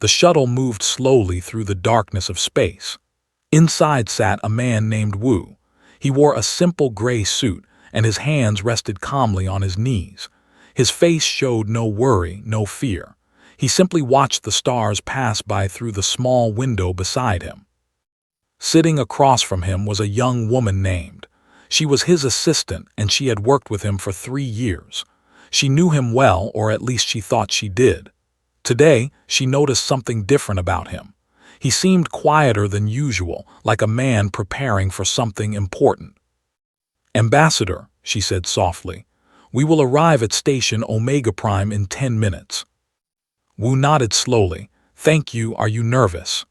The shuttle moved slowly through the darkness of space. Inside sat a man named Wu. He wore a simple gray suit, and his hands rested calmly on his knees. His face showed no worry, no fear. He simply watched the stars pass by through the small window beside him. Sitting across from him was a young woman named. She was his assistant, and she had worked with him for 3 years. She knew him well, or at least she thought she did. Today, she noticed something different about him. He seemed quieter than usual, like a man preparing for something important. "Ambassador," she said softly, "we will arrive at Station Omega Prime in 10 minutes. Wu nodded slowly. "Thank you, are you nervous?"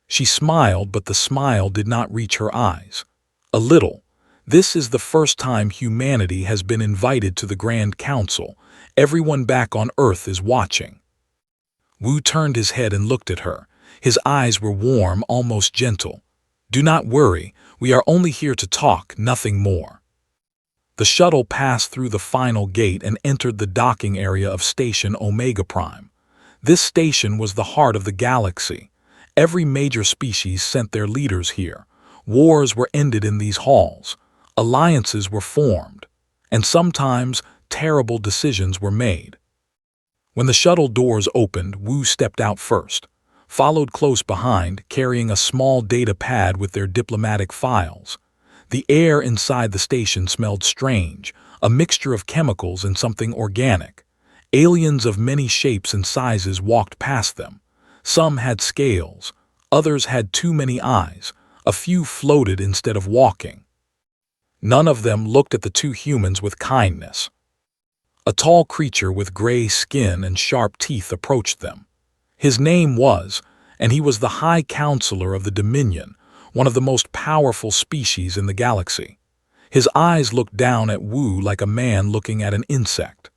She smiled, but the smile did not reach her eyes. "A little. This is the first time humanity has been invited to the Grand Council. Everyone back on Earth is watching." Wu turned his head and looked at her. His eyes were warm, almost gentle. "Do not worry, we are only here to talk, nothing more." The shuttle passed through the final gate and entered the docking area of Station Omega Prime. This station was the heart of the galaxy. Every major species sent their leaders here. Wars were ended in these halls. Alliances were formed. And sometimes terrible decisions were made. When the shuttle doors opened, Wu stepped out first, followed close behind, carrying a small data pad with their diplomatic files. The air inside the station smelled strange, a mixture of chemicals and something organic. Aliens of many shapes and sizes walked past them. Some had scales, others had too many eyes, a few floated instead of walking. None of them looked at the two humans with kindness. A tall creature with gray skin and sharp teeth approached them. His name was, and he was the High Counselor of the Dominion, one of the most powerful species in the galaxy. His eyes looked down at Wu like a man looking at an insect.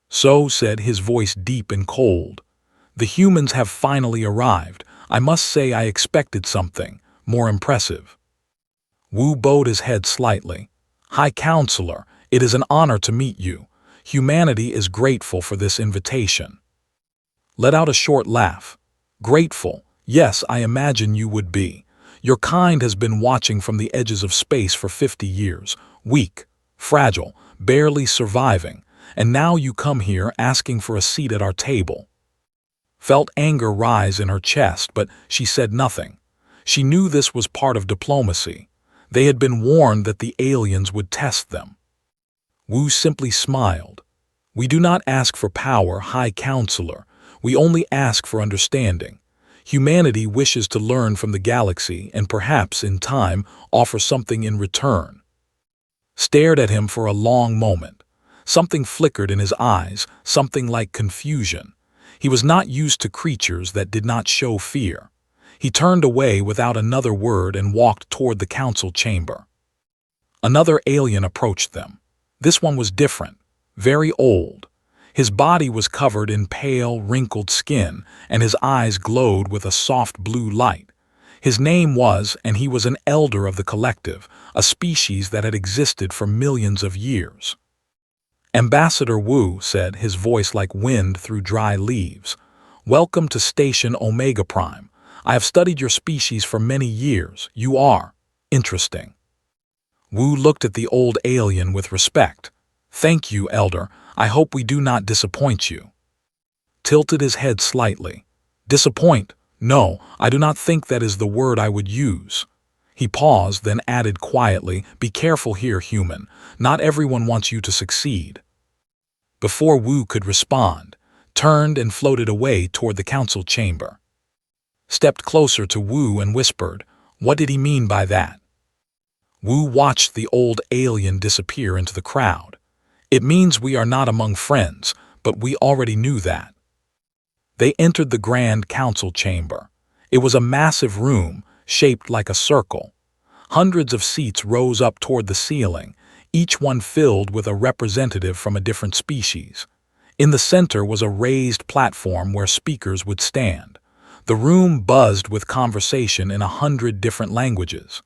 "So," said his voice deep and cold, "the humans have finally arrived. I must say I expected something more impressive." Wu bowed his head slightly. "High Counselor, it is an honor to meet you. Humanity is grateful for this invitation." Let out a short laugh. "Grateful? Yes, I imagine you would be. Your kind has been watching from the edges of space for 50 years, weak, fragile, barely surviving, and now you come here asking for a seat at our table." Felt anger rise in her chest, but she said nothing. She knew this was part of diplomacy. They had been warned that the aliens would test them. Wu simply smiled. "We do not ask for power, High Counselor. We only ask for understanding. Humanity wishes to learn from the galaxy and perhaps, in time, offer something in return." Stared at him for a long moment. Something flickered in his eyes, something like confusion. He was not used to creatures that did not show fear. He turned away without another word and walked toward the council chamber. Another alien approached them. This one was different, very old. His body was covered in pale, wrinkled skin, and his eyes glowed with a soft blue light. His name was, and he was an elder of the collective, a species that had existed for millions of years. "Ambassador Wu," said, his voice like wind through dry leaves, "welcome to Station Omega Prime. I have studied your species for many years. You are interesting." Wu looked at the old alien with respect. "Thank you, Elder. I hope we do not disappoint you." Tilted his head slightly. "Disappoint? No, I do not think that is the word I would use." He paused, then added quietly, "Be careful here, human. Not everyone wants you to succeed." Before Wu could respond, turned and floated away toward the council chamber. Stepped closer to Wu and whispered, "What did he mean by that?" Wu watched the old alien disappear into the crowd. "It means we are not among friends, but we already knew that." They entered the Grand Council chamber. It was a massive room, shaped like a circle. Hundreds of seats rose up toward the ceiling, each one filled with a representative from a different species. In the center was a raised platform where speakers would stand. The room buzzed with conversation in 100 different languages.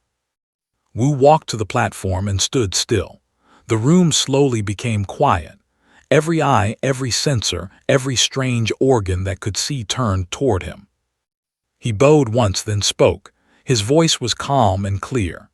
Wu walked to the platform and stood still. The room slowly became quiet. Every eye, every sensor, every strange organ that could see turned toward him. He bowed once, then spoke. His voice was calm and clear.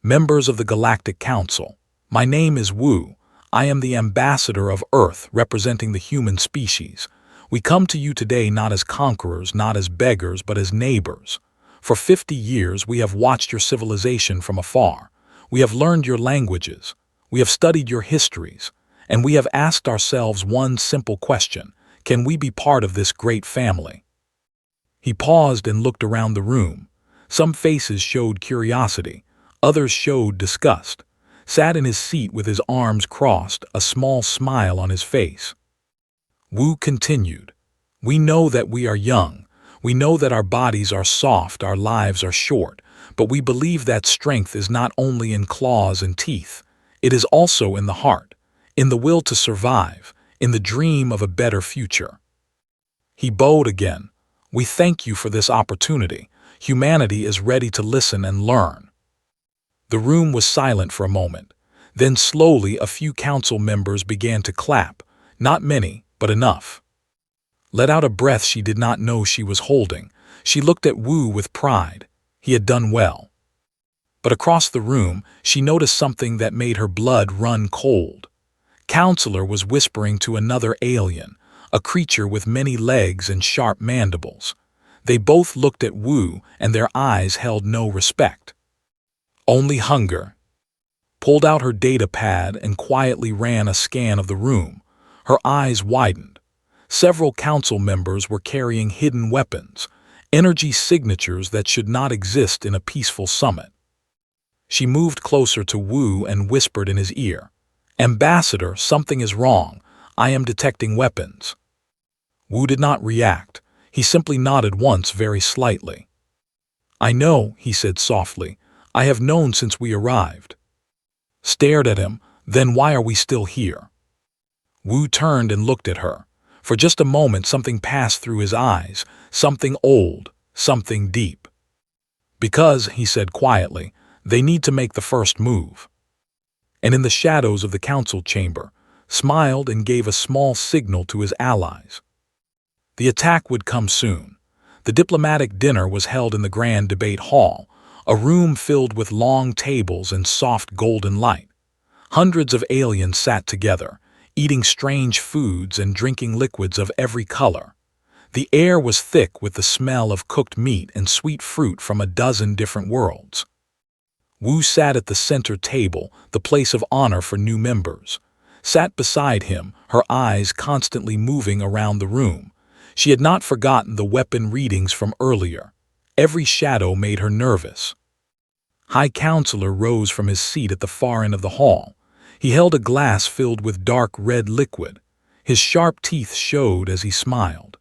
"Members of the Galactic Council, my name is Wu. I am the ambassador of Earth representing the human species. We come to you today not as conquerors, not as beggars, but as neighbors. For 50 years we have watched your civilization from afar. We have learned your languages. We have studied your histories. And we have asked ourselves one simple question: can we be part of this great family?" He paused and looked around the room. Some faces showed curiosity, others showed disgust. Sat in his seat with his arms crossed, a small smile on his face. Wu continued, "We know that we are young. We know that our bodies are soft, our lives are short, but we believe that strength is not only in claws and teeth. It is also in the heart, in the will to survive, in the dream of a better future." He bowed again. "We thank you for this opportunity. Humanity is ready to listen and learn." The room was silent for a moment. Then slowly a few council members began to clap. Not many, but enough. Let out a breath she did not know she was holding. She looked at Wu with pride. He had done well. But across the room, she noticed something that made her blood run cold. Counselor was whispering to another alien, a creature with many legs and sharp mandibles. They both looked at Wu, and their eyes held no respect. Only hunger. Pulled out her data pad and quietly ran a scan of the room. Her eyes widened. Several council members were carrying hidden weapons, energy signatures that should not exist in a peaceful summit. She moved closer to Wu and whispered in his ear, "Ambassador, something is wrong. I am detecting weapons." Wu did not react. He simply nodded once very slightly. "I know," he said softly. "I have known since we arrived." Stared at him. "Then why are we still here?" Wu turned and looked at her. For just a moment something passed through his eyes, something old, something deep. "Because," he said quietly, "they need to make the first move." And in the shadows of the council chamber, smiled and gave a small signal to his allies. The attack would come soon. The diplomatic dinner was held in the Grand Debate Hall, a room filled with long tables and soft golden light. Hundreds of aliens sat together, eating strange foods and drinking liquids of every color. The air was thick with the smell of cooked meat and sweet fruit from a dozen different worlds. Wu sat at the center table, the place of honor for new members. Sat beside him, her eyes constantly moving around the room. She had not forgotten the weapon readings from earlier. Every shadow made her nervous. High Counselor rose from his seat at the far end of the hall. He held a glass filled with dark red liquid. His sharp teeth showed as he smiled.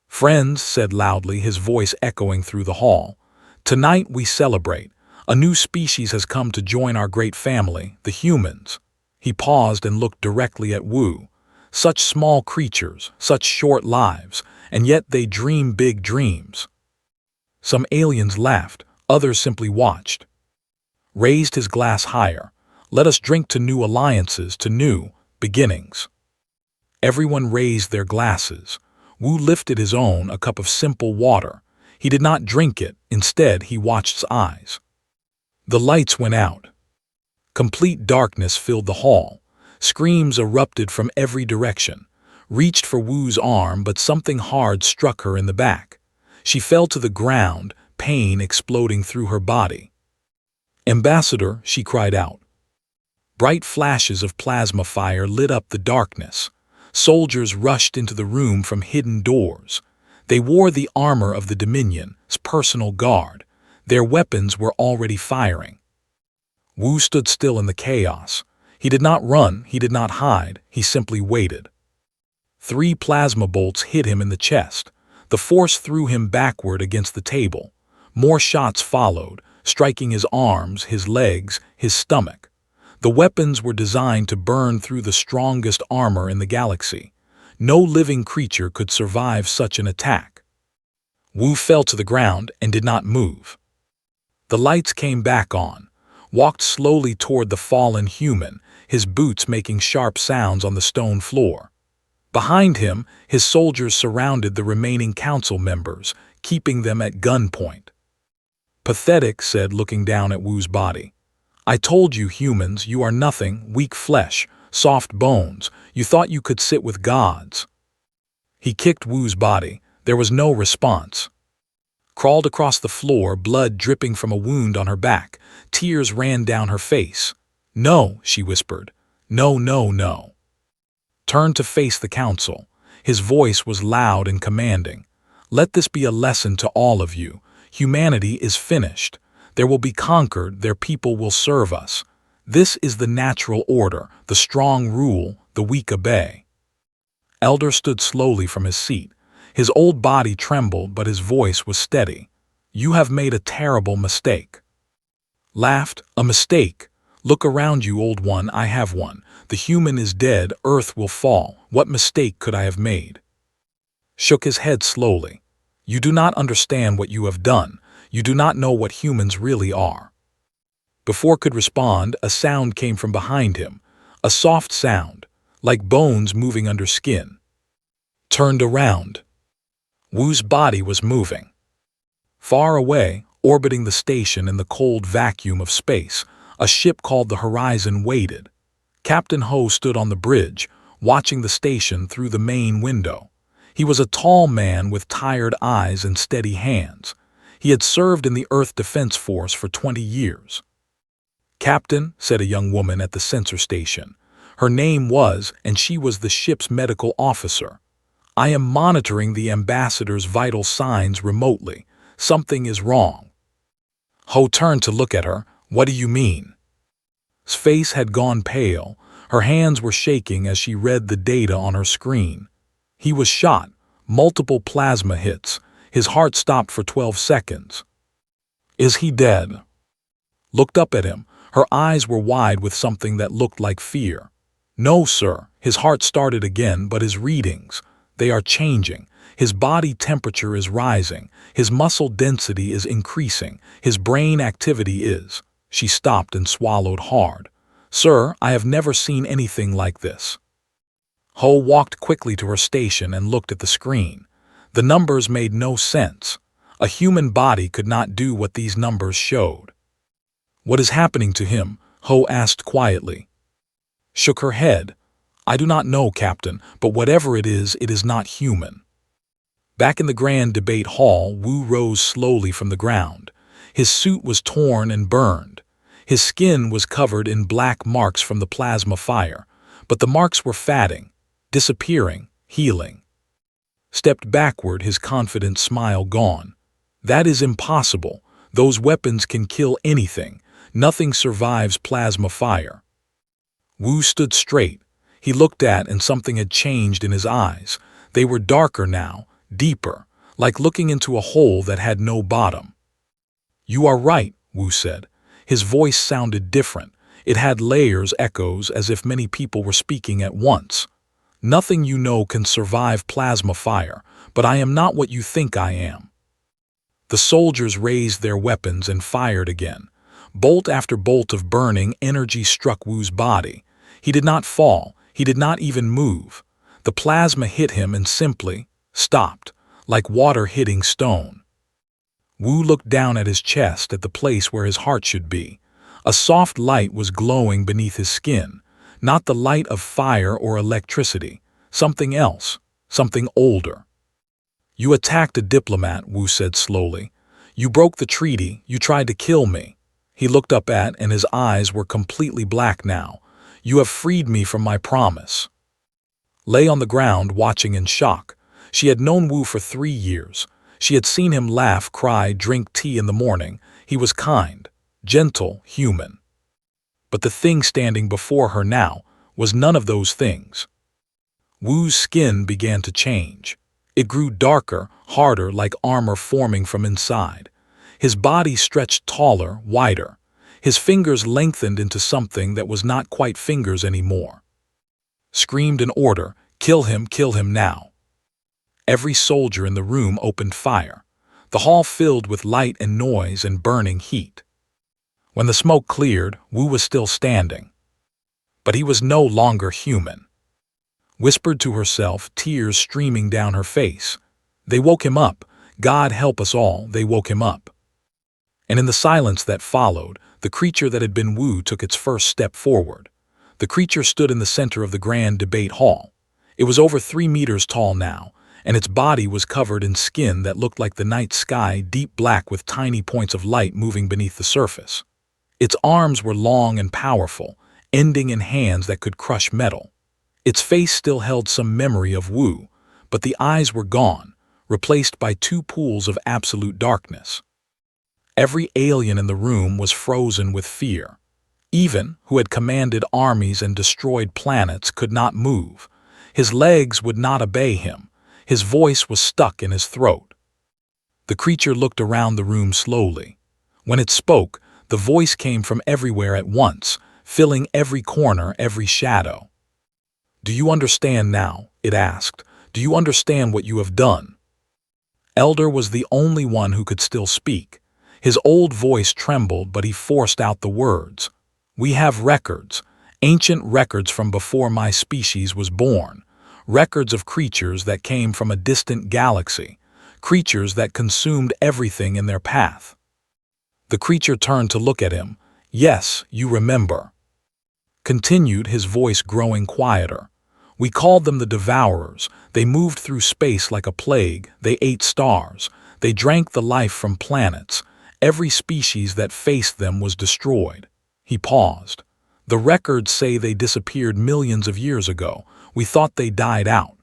"Friends," said loudly, his voice echoing through the hall, "tonight we celebrate. A new species has come to join our great family, the humans." He paused and looked directly at Wu. Such small creatures, such short lives, and yet they dream big dreams. Some aliens laughed, others simply watched. Raised his glass higher. "Let us drink to new alliances, to new beginnings." Everyone raised their glasses. Wu lifted his own, a cup of simple water. He did not drink it, instead he watched his eyes. The lights went out. Complete darkness filled the hall. Screams erupted from every direction. Reached for Wu's arm, but something hard struck her in the back. She fell to the ground, pain exploding through her body. "Ambassador," she cried out. Bright flashes of plasma fire lit up the darkness. Soldiers rushed into the room from hidden doors. They wore the armor of the Dominion's personal guard. Their weapons were already firing. Wu stood still in the chaos. He did not run, he did not hide, he simply waited. 3 plasma bolts hit him in the chest. The force threw him backward against the table. More shots followed, striking his arms, his legs, his stomach. The weapons were designed to burn through the strongest armor in the galaxy. No living creature could survive such an attack. Wu fell to the ground and did not move. The lights came back on. walked slowly toward the fallen human, his boots making sharp sounds on the stone floor. Behind him, his soldiers surrounded the remaining council members, keeping them at gunpoint. "Pathetic," said, looking down at Wu's body. "I told you, humans, you are nothing, weak flesh, soft bones. You thought you could sit with gods." He kicked Wu's body. There was no response. Crawled across the floor, blood dripping from a wound on her back. Tears ran down her face. "No," she whispered. "No, no, no." Turned to face the council. His voice was loud and commanding. "Let this be a lesson to all of you. Humanity is finished. There will be conquered, their people will serve us. This is the natural order, the strong rule, the weak obey." Elder stood slowly from his seat. His old body trembled, but his voice was steady. "You have made a terrible mistake." Laughed, "A mistake? Look around you, old one, I have one. The human is dead, earth will fall. What mistake could I have made?" Shook his head slowly. "You do not understand what you have done. You do not know what humans really are." Before could respond, a sound came from behind him. A soft sound, like bones moving under skin. Turned around. Wu's body was moving. Far away, orbiting the station in the cold vacuum of space, a ship called the Horizon waited. Captain Ho stood on the bridge, watching the station through the main window. He was a tall man with tired eyes and steady hands. He had served in the Earth Defense Force for 20 years. "Captain," said a young woman at the sensor station. Her name was, and she was the ship's medical officer. "I am monitoring the ambassador's vital signs remotely. Something is wrong." Ho turned to look at her. "What do you mean?" His face had gone pale. Her hands were shaking as she read the data on her screen. He was shot, multiple plasma hits. His heart stopped for 12 seconds. "Is he dead?" Looked up at him. Her eyes were wide with something that looked like fear. "No, sir." His heart started again, but his readings, they are changing. His body temperature is rising. His muscle density is increasing. His brain activity is. She stopped and swallowed hard. "Sir, I have never seen anything like this." Ho walked quickly to her station and looked at the screen. The numbers made no sense. A human body could not do what these numbers showed. "What is happening to him?" Ho asked quietly. Shook her head. "I do not know, Captain, but whatever it is not human." Back in the grand debate hall, Wu rose slowly from the ground. His suit was torn and burned. His skin was covered in black marks from the plasma fire, but the marks were fading, disappearing, healing. Stepped backward, his confident smile gone. "That is impossible. Those weapons can kill anything. Nothing survives plasma fire." Wu stood straight. He looked at, and something had changed in his eyes. They were darker now, deeper, like looking into a hole that had no bottom. "You are right," Wu said. His voice sounded different. It had layers, echoes, as if many people were speaking at once. "Nothing you know can survive plasma fire, but I am not what you think I am." The soldiers raised their weapons and fired again. Bolt after bolt of burning energy struck Wu's body. He did not fall. He did not even move. The plasma hit him and simply stopped, like water hitting stone. Wu looked down at his chest, at the place where his heart should be. A soft light was glowing beneath his skin, not the light of fire or electricity, something else, something older. "You attacked a diplomat," Wu said slowly. "You broke the treaty, you tried to kill me." He looked up at, and his eyes were completely black now. "You have freed me from my promise." Lay on the ground, watching in shock. She had known Wu for 3 years. She had seen him laugh, cry, drink tea in the morning. He was kind, gentle, human. But the thing standing before her now was none of those things. Wu's skin began to change. It grew darker, harder, like armor forming from inside. His body stretched taller, wider. His fingers lengthened into something that was not quite fingers anymore. Screamed an order, kill him now." Every soldier in the room opened fire. The hall filled with light and noise and burning heat. When the smoke cleared, Wu was still standing. But he was no longer human. Whispered to herself, tears streaming down her face. They woke him up. God help us all, they woke him up. And in the silence that followed, the creature that had been Wu took its first step forward. The creature stood in the center of the grand debate hall. It was over 3 meters tall now, and its body was covered in skin that looked like the night sky, deep black with tiny points of light moving beneath the surface. Its arms were long and powerful, ending in hands that could crush metal. Its face still held some memory of Wu, but the eyes were gone, replaced by 2 pools of absolute darkness. Every alien in the room was frozen with fear. Even who had commanded armies and destroyed planets could not move. His legs would not obey him. His voice was stuck in his throat. The creature looked around the room slowly. When it spoke, the voice came from everywhere at once, filling every corner, every shadow. "Do you understand now?" it asked. "Do you understand what you have done?" Elder was the only one who could still speak. His old voice trembled, but he forced out the words. "We have records, ancient records from before my species was born, records of creatures that came from a distant galaxy, creatures that consumed everything in their path." The creature turned to look at him. "Yes, you remember," continued, his voice growing quieter. "We called them the Devourers. They moved through space like a plague. They ate stars. They drank the life from planets. Every species that faced them was destroyed." He paused. "The records say they disappeared millions of years ago. We thought they died out."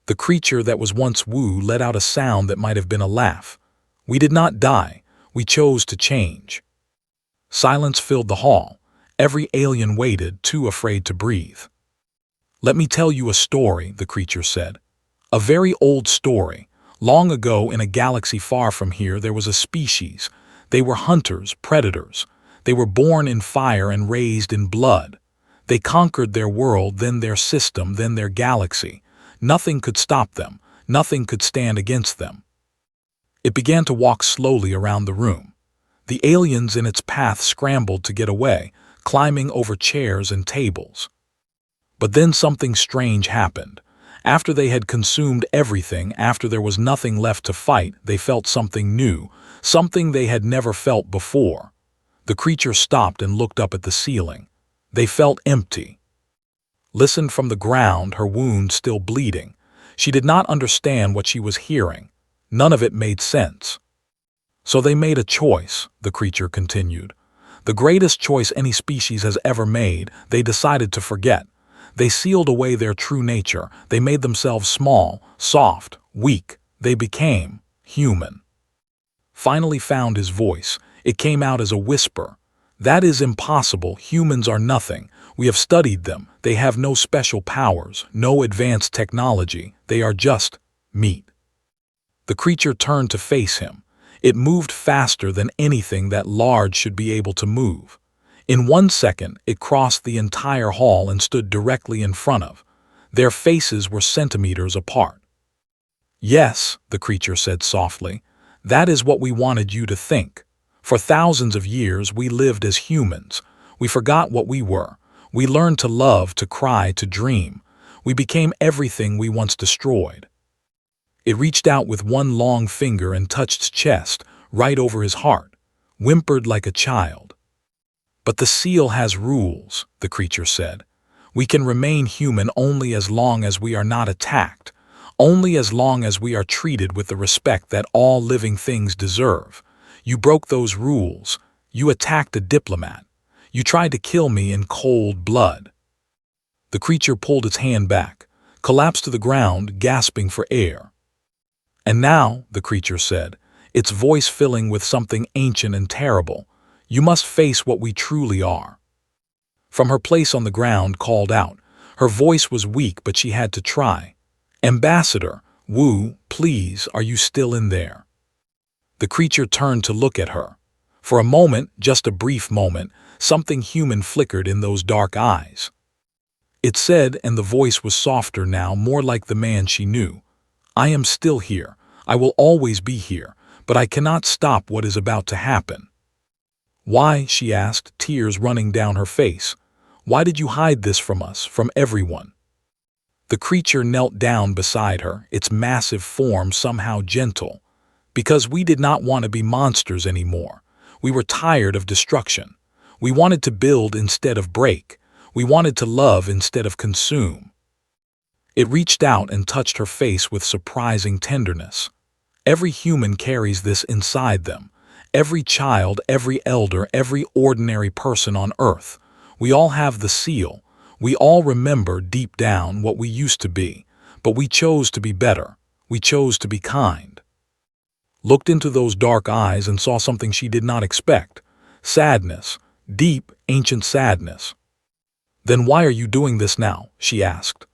The creature that was once Wu let out a sound that might have been a laugh. "We did not die. We chose to change." Silence filled the hall. Every alien waited, too afraid to breathe. "Let me tell you a story," the creature said. "A very old story. Long ago, in a galaxy far from here, there was a species. They were hunters, predators. They were born in fire and raised in blood. They conquered their world, then their system, then their galaxy. Nothing could stop them. Nothing could stand against them." It began to walk slowly around the room. The aliens in its path scrambled to get away, climbing over chairs and tables. But then something strange happened. After they had consumed everything, after there was nothing left to fight, they felt something new, something they had never felt before. The creature stopped and looked up at the ceiling. They felt empty. Listened from the ground, her wound still bleeding. She did not understand what she was hearing. None of it made sense. "So they made a choice," the creature continued. "The greatest choice any species has ever made. They decided to forget. They sealed away their true nature. They made themselves small, soft, weak. They became human." Finally found his voice. It came out as a whisper. "That is impossible. Humans are nothing. We have studied them. They have no special powers, no advanced technology. They are just meat." The creature turned to face him. It moved faster than anything that large should be able to move. In 1 second, it crossed the entire hall and stood directly in front of. Their faces were centimeters apart. "Yes," the creature said softly, "that is what we wanted you to think. For thousands of years, we lived as humans. We forgot what we were. We learned to love, to cry, to dream. We became everything we once destroyed." It reached out with one long finger and touched his chest, right over his heart, whimpered like a child. "But the seal has rules," the creature said. "We can remain human only as long as we are not attacked, only as long as we are treated with the respect that all living things deserve. You broke those rules. You attacked a diplomat. You tried to kill me in cold blood." The creature pulled its hand back, collapsed to the ground, gasping for air. "And now," the creature said, its voice filling with something ancient and terrible, "you must face what we truly are." From her place on the ground called out. Her voice was weak, but she had to try. "Ambassador, Wu, please, are you still in there?" The creature turned to look at her. For a moment, just a brief moment, something human flickered in those dark eyes. It said, and the voice was softer now, more like the man she knew, "I am still here. I will always be here, but I cannot stop what is about to happen." "Why?" she asked, tears running down her face. "Why did you hide this from us, from everyone?" The creature knelt down beside her, its massive form somehow gentle. "Because we did not want to be monsters anymore. We were tired of destruction. We wanted to build instead of break. We wanted to love instead of consume." It reached out and touched her face with surprising tenderness. Every human carries this inside them. Every child, every elder, every ordinary person on Earth. We all have the seal. We all remember deep down what we used to be, but we chose to be better. We chose to be kind. Looked into those dark eyes and saw something she did not expect. Sadness. Deep, ancient sadness. "Then why are you doing this now?" she asked.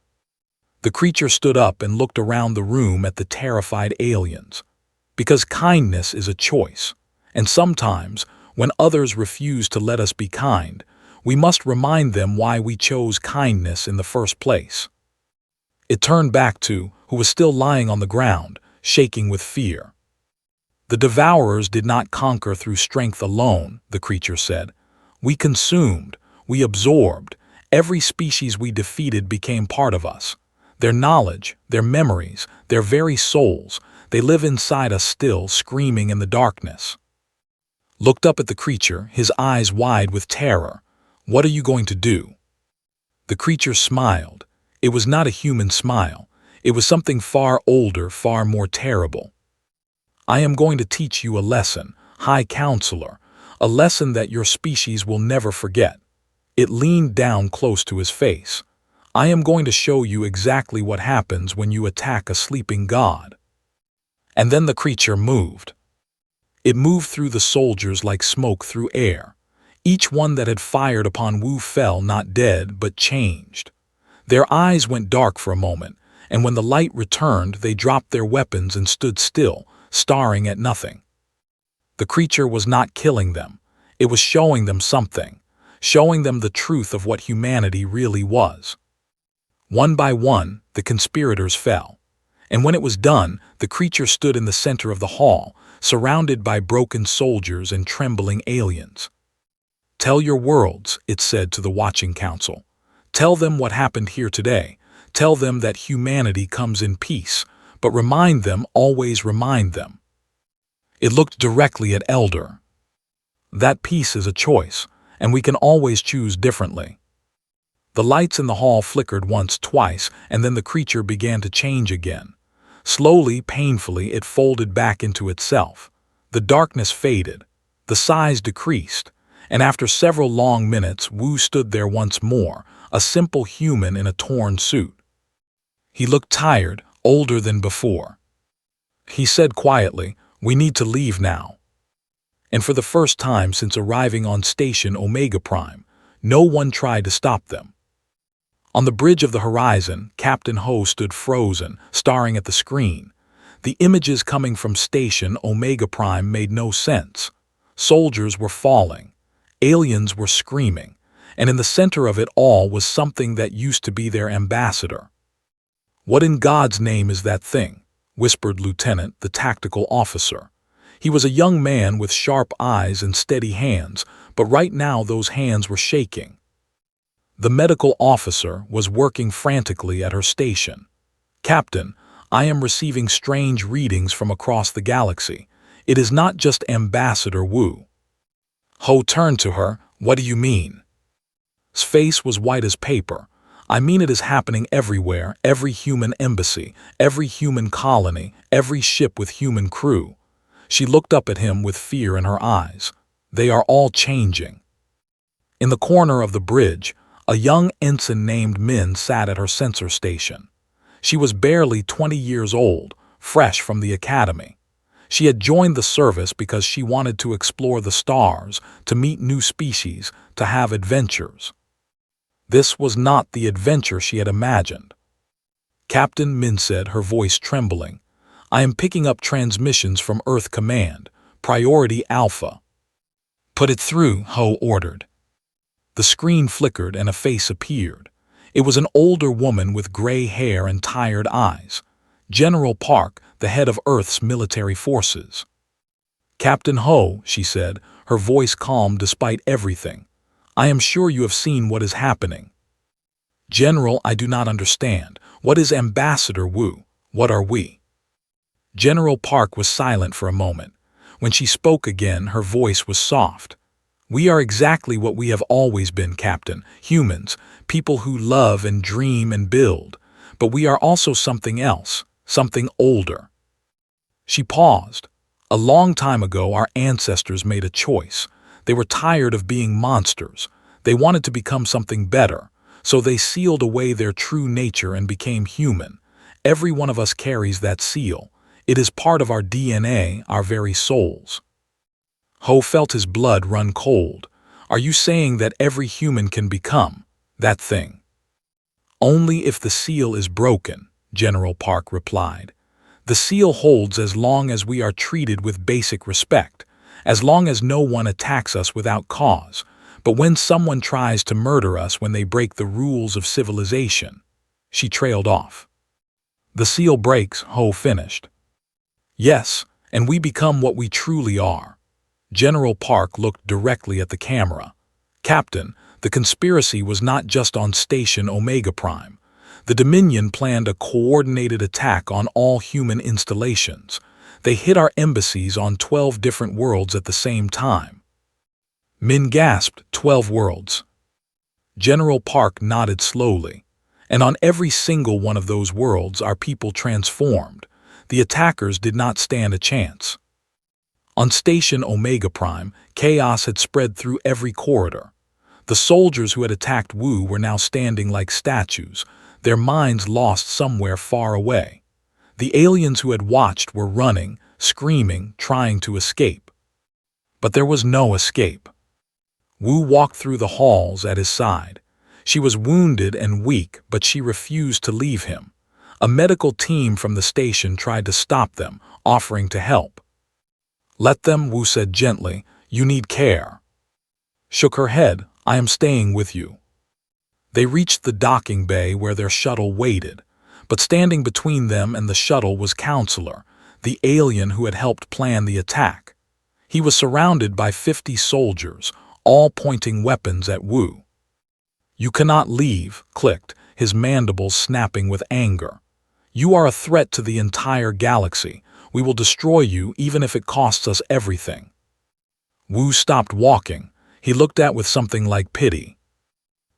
The creature stood up and looked around the room at the terrified aliens. "Because kindness is a choice. And sometimes, when others refuse to let us be kind, we must remind them why we chose kindness in the first place." It turned back to who was still lying on the ground, shaking with fear. "The devourers did not conquer through strength alone," the creature said. "We consumed, we absorbed. Every species we defeated became part of us. Their knowledge, their memories, their very souls, they live inside us still, screaming in the darkness." Looked up at the creature, his eyes wide with terror. "What are you going to do?" The creature smiled. It was not a human smile. It was something far older, far more terrible. "I am going to teach you a lesson, High Counselor, a lesson that your species will never forget." It leaned down close to his face. "I am going to show you exactly what happens when you attack a sleeping god." And then the creature moved. It moved through the soldiers like smoke through air. Each one that had fired upon Wu fell not dead, but changed. Their eyes went dark for a moment, and when the light returned, they dropped their weapons and stood still, staring at nothing. The creature was not killing them. It was showing them something, showing them the truth of what humanity really was. One by one, the conspirators fell. And when it was done, the creature stood in the center of the hall, surrounded by broken soldiers and trembling aliens. "Tell your worlds," it said to the watching council. "Tell them what happened here today. Tell them that humanity comes in peace, but remind them, always remind them." It looked directly at Elder. "That peace is a choice, and we can always choose differently." The lights in the hall flickered once, twice, and then the creature began to change again. Slowly, painfully, it folded back into itself. The darkness faded. The size decreased. And after several long minutes, Wu stood there once more, a simple human in a torn suit. He looked tired, older than before. He said quietly, "We need to leave now." And for the first time since arriving on Station Omega Prime, no one tried to stop them. On the bridge of the horizon, Captain Ho stood frozen, staring at the screen. The images coming from Station Omega Prime made no sense. Soldiers were falling. Aliens were screaming. And in the center of it all was something that used to be their ambassador. "What in God's name is that thing?" whispered Lieutenant, the tactical officer. He was a young man with sharp eyes and steady hands, but right now those hands were shaking. The medical officer was working frantically at her station. "Captain, I am receiving strange readings from across the galaxy. It is not just Ambassador Wu." Ho turned to her. "What do you mean?" His face was white as paper. "I mean it is happening everywhere, every human embassy, every human colony, every ship with human crew." She looked up at him with fear in her eyes. "They are all changing." In the corner of the bridge, a young ensign named Min sat at her sensor station. She was barely 20 years old, fresh from the academy. She had joined the service because she wanted to explore the stars, to meet new species, to have adventures. This was not the adventure she had imagined. "Captain," Min said, her voice trembling, "I am picking up transmissions from Earth Command, Priority Alpha." "Put it through," Ho ordered. The screen flickered and a face appeared. It was an older woman with gray hair and tired eyes. General Park, the head of Earth's military forces. Captain Ho, she said, her voice calm despite everything. I am sure you have seen what is happening. General, I do not understand. What is Ambassador Wu? What are we? General Park was silent for a moment. When she spoke again, her voice was soft. We are exactly what we have always been, Captain. Humans, people who love and dream and build. But we are also something else, something older. She paused. A long time ago, our ancestors made a choice. They were tired of being monsters. They wanted to become something better. So they sealed away their true nature and became human. Every one of us carries that seal. It is part of our DNA, our very souls. Ho felt his blood run cold. Are you saying that every human can become that thing? Only if the seal is broken, General Park replied. The seal holds as long as we are treated with basic respect, as long as no one attacks us without cause. But when someone tries to murder us, when they break the rules of civilization, she trailed off. The seal breaks, Ho finished. Yes, and we become what we truly are. General Park looked directly at the camera. Captain, the conspiracy was not just on Station Omega Prime. The Dominion planned a coordinated attack on all human installations. They hit our embassies on 12 different worlds at the same time. Min gasped, 12 worlds. General Park nodded slowly. And on every single one of those worlds, our people transformed. The attackers did not stand a chance. On Station Omega Prime, chaos had spread through every corridor. The soldiers who had attacked Wu were now standing like statues, their minds lost somewhere far away. The aliens who had watched were running, screaming, trying to escape. But there was no escape. Wu walked through the halls at his side. She was wounded and weak, but she refused to leave him. A medical team from the station tried to stop them, offering to help. Let them, Wu said gently. You need care. Shook her head. I am staying with you. They reached the docking bay where their shuttle waited. But standing between them and the shuttle was Counselor, the alien who had helped plan the attack. He was surrounded by 50 soldiers, all pointing weapons at Wu. You cannot leave, clicked, his mandibles snapping with anger. You are a threat to the entire galaxy. We will destroy you even if it costs us everything. Wu stopped walking. He looked at with something like pity.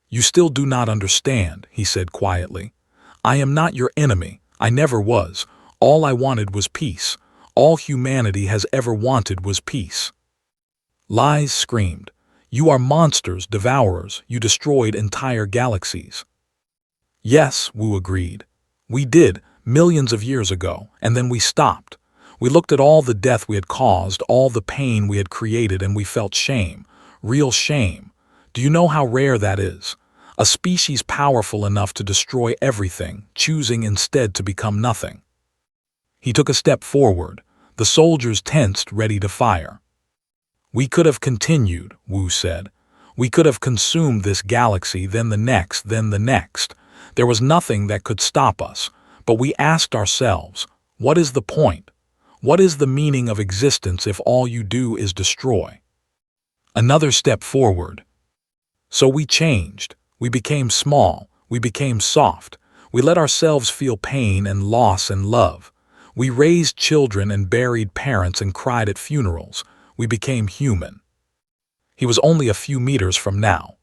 You still do not understand, he said quietly. I am not your enemy. I never was. All I wanted was peace. All humanity has ever wanted was peace. Lies screamed. You are monsters, devourers. You destroyed entire galaxies. Yes, Wu agreed. We did, millions of years ago, and then we stopped. We looked at all the death we had caused, all the pain we had created, and we felt shame. Real shame. Do you know how rare that is? A species powerful enough to destroy everything, choosing instead to become nothing. He took a step forward. The soldiers tensed, ready to fire. We could have continued, Wu said. We could have consumed this galaxy, then the next, then the next. There was nothing that could stop us. But we asked ourselves, what is the point? What is the meaning of existence if all you do is destroy? Another step forward. So we changed. We became small. We became soft. We let ourselves feel pain and loss and love. We raised children and buried parents and cried at funerals. We became human. He was only a few meters from now.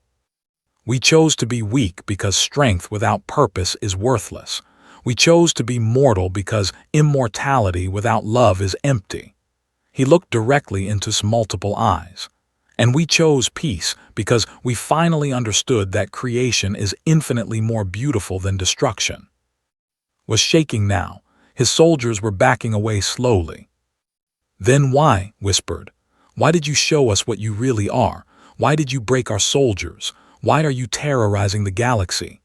We chose to be weak because strength without purpose is worthless. We chose to be mortal because immortality without love is empty. He looked directly into his multiple eyes. And we chose peace because we finally understood that creation is infinitely more beautiful than destruction. Was shaking now. His soldiers were backing away slowly. Then why, whispered. Why did you show us what you really are? Why did you break our soldiers? Why are you terrorizing the galaxy?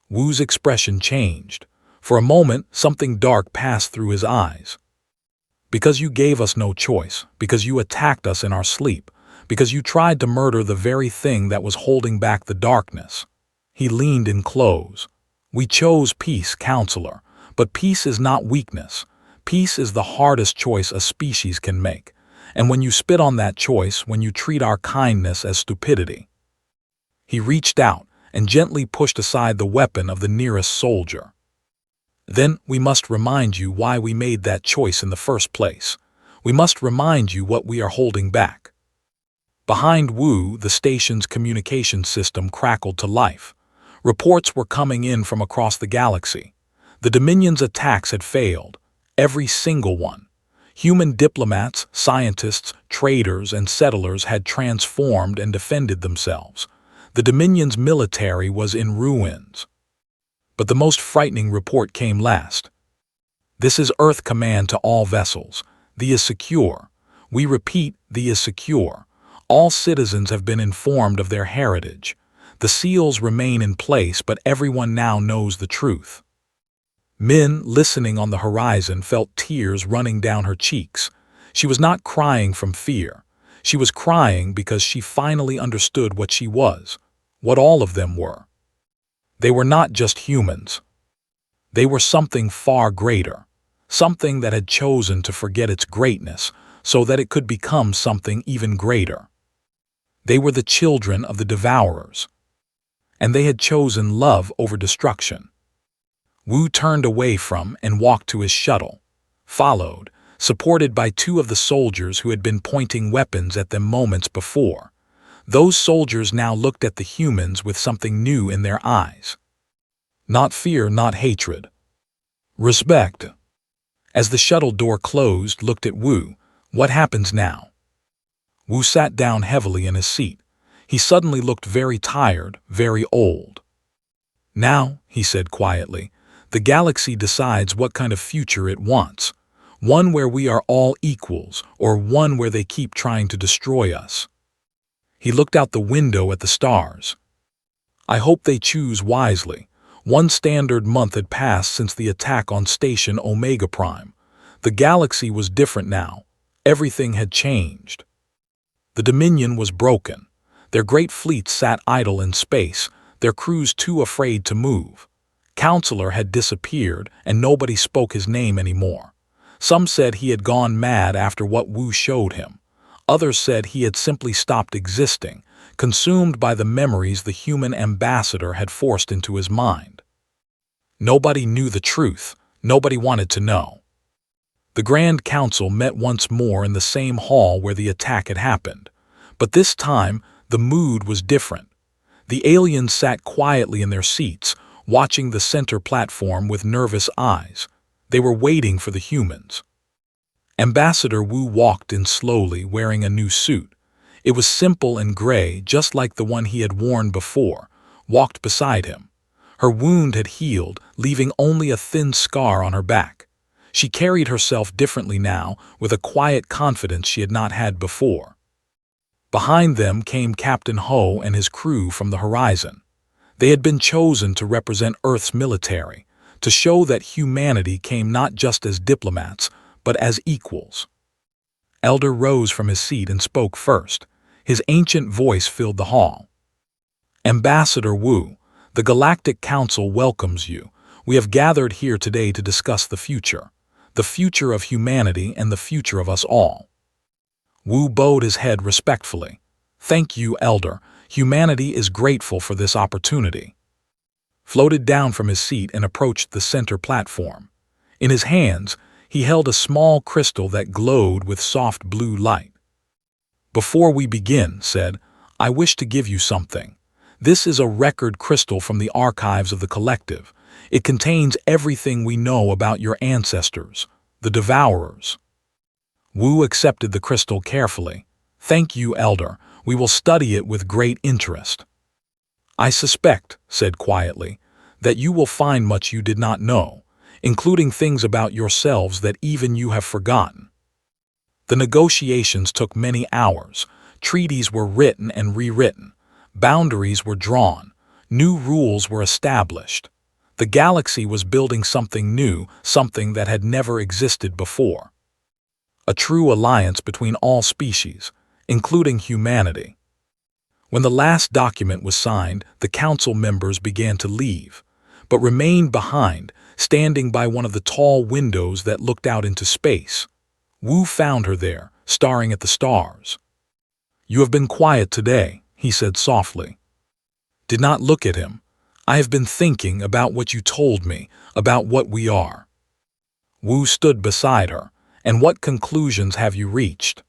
Wu's expression changed. For a moment, something dark passed through his eyes. Because you gave us no choice, because you attacked us in our sleep, because you tried to murder the very thing that was holding back the darkness. He leaned in close. We chose peace, Counselor, but peace is not weakness. Peace is the hardest choice a species can make. And when you spit on that choice, when you treat our kindness as stupidity." He reached out and gently pushed aside the weapon of the nearest soldier. "Then we must remind you why we made that choice in the first place. We must remind you what we are holding back." Behind Wu, the station's communication system crackled to life. Reports were coming in from across the galaxy. The Dominion's attacks had failed. Every single one. Human diplomats, scientists, traders, and settlers had transformed and defended themselves. The Dominion's military was in ruins. But the most frightening report came last. "This is Earth command to all vessels. The is secure. We repeat, the is secure. All citizens have been informed of their heritage. The seals remain in place, but everyone now knows the truth." Min, listening on the horizon, felt tears running down her cheeks. She was not crying from fear. She was crying because she finally understood what she was, what all of them were. They were not just humans. They were something far greater, something that had chosen to forget its greatness so that it could become something even greater. They were the children of the Devourers, and they had chosen love over destruction. Wu turned away from and walked to his shuttle, followed, supported by two of the soldiers who had been pointing weapons at them moments before. Those soldiers now looked at the humans with something new in their eyes. Not fear, not hatred. Respect. As the shuttle door closed, looked at Wu. "What happens now?" Wu sat down heavily in his seat. He suddenly looked very tired, very old. "Now," he said quietly, "the galaxy decides what kind of future it wants. One where we are all equals, or one where they keep trying to destroy us." He looked out the window at the stars. "I hope they choose wisely." One standard month had passed since the attack on Station Omega Prime. The galaxy was different now. Everything had changed. The Dominion was broken. Their great fleets sat idle in space, their crews too afraid to move. Counselor had disappeared, and nobody spoke his name anymore. Some said he had gone mad after what Wu showed him. Others said he had simply stopped existing, consumed by the memories the human ambassador had forced into his mind. Nobody knew the truth. Nobody wanted to know. The Grand Council met once more in the same hall where the attack had happened. But this time, the mood was different. The aliens sat quietly in their seats, watching the center platform with nervous eyes. They were waiting for the humans. Ambassador Wu walked in slowly, wearing a new suit. It was simple and gray, just like the one he had worn before, walked beside him. Her wound had healed, leaving only a thin scar on her back. She carried herself differently now, with a quiet confidence she had not had before. Behind them came Captain Ho and his crew from the horizon. They had been chosen to represent Earth's military, to show that humanity came not just as diplomats, but as equals. Elder rose from his seat and spoke first. His ancient voice filled the hall. "Ambassador Wu, the Galactic Council welcomes you. We have gathered here today to discuss the future of humanity and the future of us all." Wu bowed his head respectfully. "Thank you, Elder. Humanity is grateful for this opportunity." Floated down from his seat and approached the center platform. In his hands, he held a small crystal that glowed with soft blue light. "Before we begin," said, "I wish to give you something. This is a record crystal from the archives of the Collective. It contains everything we know about your ancestors, the Devourers." Wu accepted the crystal carefully. "Thank you, Elder. We will study it with great interest." "I suspect," said quietly, "that you will find much you did not know, including things about yourselves that even you have forgotten." The negotiations took many hours. Treaties were written and rewritten. Boundaries were drawn. New rules were established. The galaxy was building something new, something that had never existed before. A true alliance between all species, including humanity. When the last document was signed, the council members began to leave, but remained behind, standing by one of the tall windows that looked out into space. Wu found her there, staring at the stars. "You have been quiet today," he said softly. Did not look at him. "I have been thinking about what you told me, about what we are." Wu stood beside her. "And what conclusions have you reached?"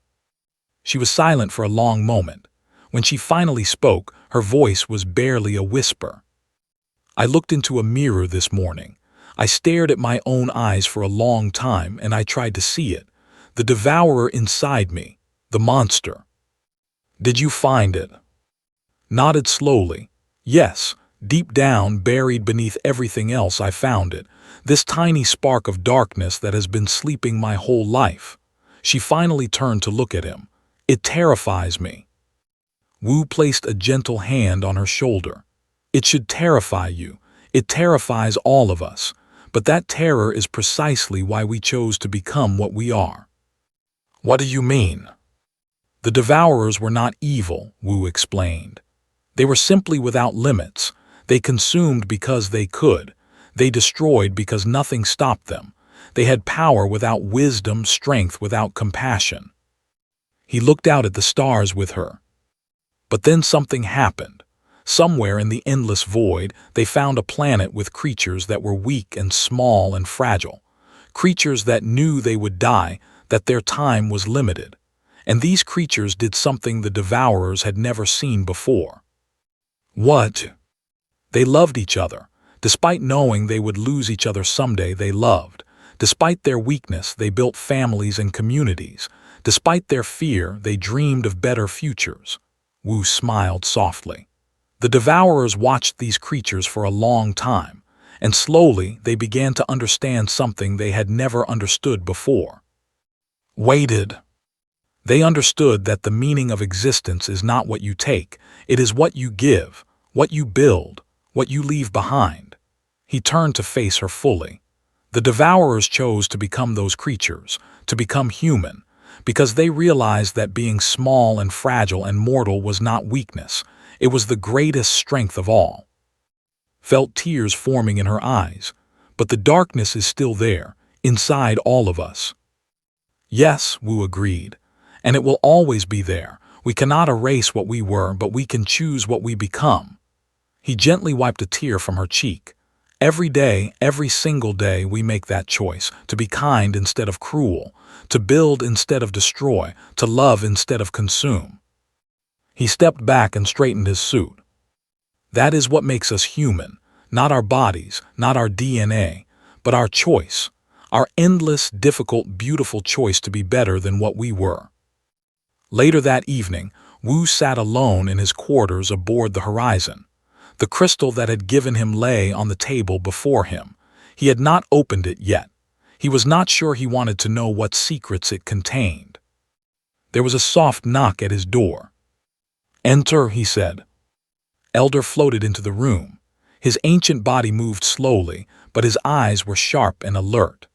She was silent for a long moment. When she finally spoke, her voice was barely a whisper. "I looked into a mirror this morning. I stared at my own eyes for a long time, and I tried to see it. The devourer inside me, the monster." "Did you find it?" Nodded slowly. "Yes, deep down, buried beneath everything else, I found it. This tiny spark of darkness that has been sleeping my whole life." She finally turned to look at him. "It terrifies me." Wu placed a gentle hand on her shoulder. "It should terrify you. It terrifies all of us. But that terror is precisely why we chose to become what we are." "What do you mean?" "The devourers were not evil," Wu explained. "They were simply without limits. They consumed because they could. They destroyed because nothing stopped them. They had power without wisdom, strength without compassion." He looked out at the stars with her. But then something happened. Somewhere in the endless void, they found a planet with creatures that were weak and small and fragile. Creatures that knew they would die, that their time was limited. And these creatures did something the devourers had never seen before. What? They loved each other. Despite knowing they would lose each other someday, they loved. Despite their weakness, they built families and communities. Despite their fear, they dreamed of better futures. Wu smiled softly. The devourers watched these creatures for a long time, and slowly they began to understand something they had never understood before. Waited. They understood that the meaning of existence is not what you take, it is what you give, what you build, what you leave behind. He turned to face her fully. The devourers chose to become those creatures, to become human, because they realized that being small and fragile and mortal was not weakness, it was the greatest strength of all. Felt tears forming in her eyes, but the darkness is still there, inside all of us. Yes, Wu agreed, and it will always be there. We cannot erase what we were, but we can choose what we become. He gently wiped a tear from her cheek. Every day, every single day, we make that choice, to be kind instead of cruel, to build instead of destroy, to love instead of consume. He stepped back and straightened his suit. That is what makes us human, not our bodies, not our DNA, but our choice, our endless, difficult, beautiful choice to be better than what we were. Later that evening, Wu sat alone in his quarters aboard the Horizon. The crystal that had given him lay on the table before him. He had not opened it yet. He was not sure he wanted to know what secrets it contained. There was a soft knock at his door. "Enter," he said. Elder floated into the room. His ancient body moved slowly, but his eyes were sharp and alert.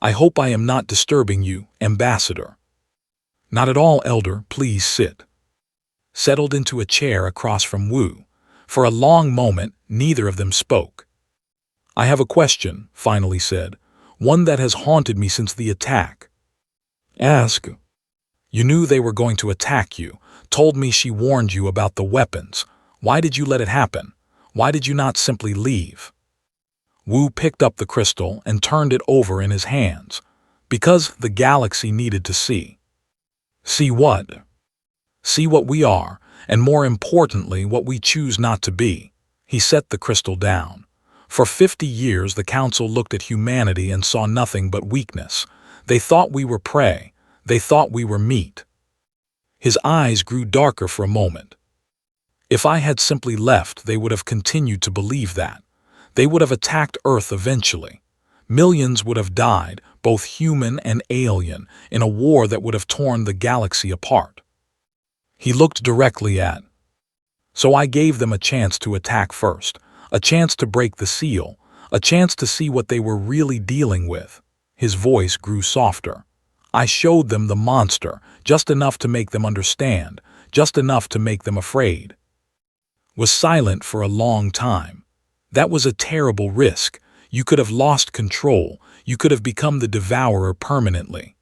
"I hope I am not disturbing you, Ambassador." "Not at all, Elder. Please sit." Settled into a chair across from Wu. For a long moment, neither of them spoke. "I have a question," finally said, "one that has haunted me since the attack." "Ask." "You knew they were going to attack you, told me she warned you about the weapons. Why did you let it happen? Why did you not simply leave?" Wu picked up the crystal and turned it over in his hands. "Because the galaxy needed to see." "See what?" "See what we are, and more importantly, what we choose not to be." He set the crystal down. "For 50 years the Council looked at humanity and saw nothing but weakness. They thought we were prey. They thought we were meat." His eyes grew darker for a moment. "If I had simply left, they would have continued to believe that. They would have attacked Earth eventually. Millions would have died, both human and alien, in a war that would have torn the galaxy apart." He looked directly at. "So I gave them a chance to attack first, a chance to break the seal, a chance to see what they were really dealing with." His voice grew softer. "I showed them the monster, just enough to make them understand, just enough to make them afraid." Was silent for a long time. That was a terrible risk. You could have lost control. You could have become the devourer permanently.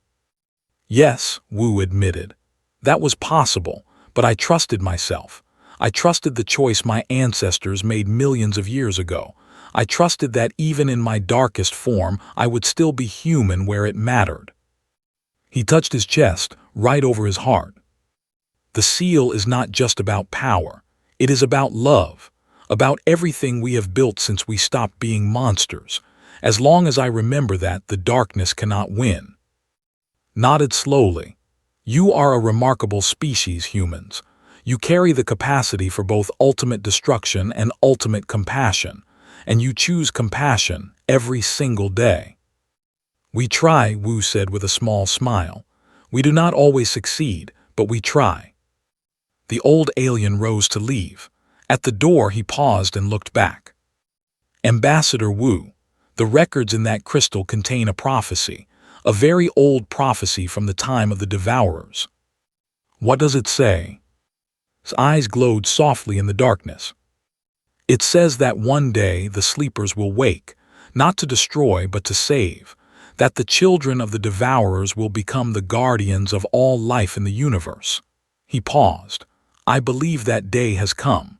Yes, Wu admitted. That was possible, but I trusted myself. I trusted the choice my ancestors made millions of years ago. I trusted that even in my darkest form, I would still be human where it mattered. He touched his chest, right over his heart. The seal is not just about power. It is about love, about everything we have built since we stopped being monsters. As long as I remember that, the darkness cannot win. Nodded slowly. You are a remarkable species, humans. You carry the capacity for both ultimate destruction and ultimate compassion, and you choose compassion every single day. We try, Wu said with a small smile. We do not always succeed, but we try. The old alien rose to leave. At the door he paused and looked back. Ambassador Wu, the records in that crystal contain a prophecy, a very old prophecy from the time of the Devourers. What does it say? His eyes glowed softly in the darkness. It says that one day the sleepers will wake, not to destroy but to save, that the children of the Devourers will become the guardians of all life in the universe. He paused. I believe that day has come.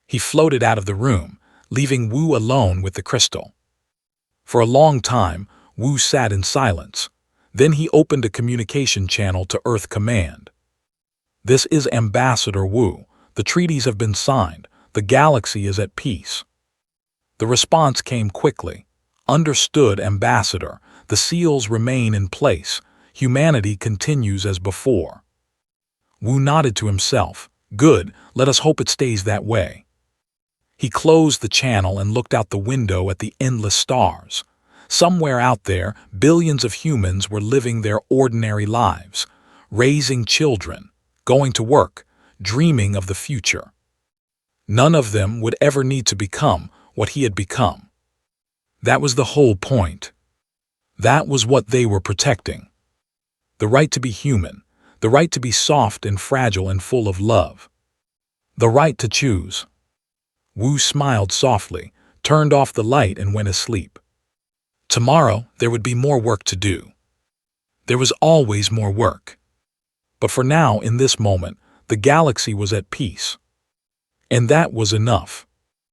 He floated out of the room, leaving Wu alone with the crystal. For a long time, Wu sat in silence. Then he opened a communication channel to Earth Command. This is Ambassador Wu. The treaties have been signed. The galaxy is at peace. The response came quickly. Understood, Ambassador. The seals remain in place. Humanity continues as before. Wu nodded to himself. Good, let us hope it stays that way. He closed the channel and looked out the window at the endless stars. Somewhere out there, billions of humans were living their ordinary lives, raising children, going to work, dreaming of the future. None of them would ever need to become what he had become. That was the whole point. That was what they were protecting. The right to be human, the right to be soft and fragile and full of love. The right to choose. Wu smiled softly, turned off the light and went asleep. Tomorrow, there would be more work to do. There was always more work. But for now, in this moment, the galaxy was at peace. And that was enough.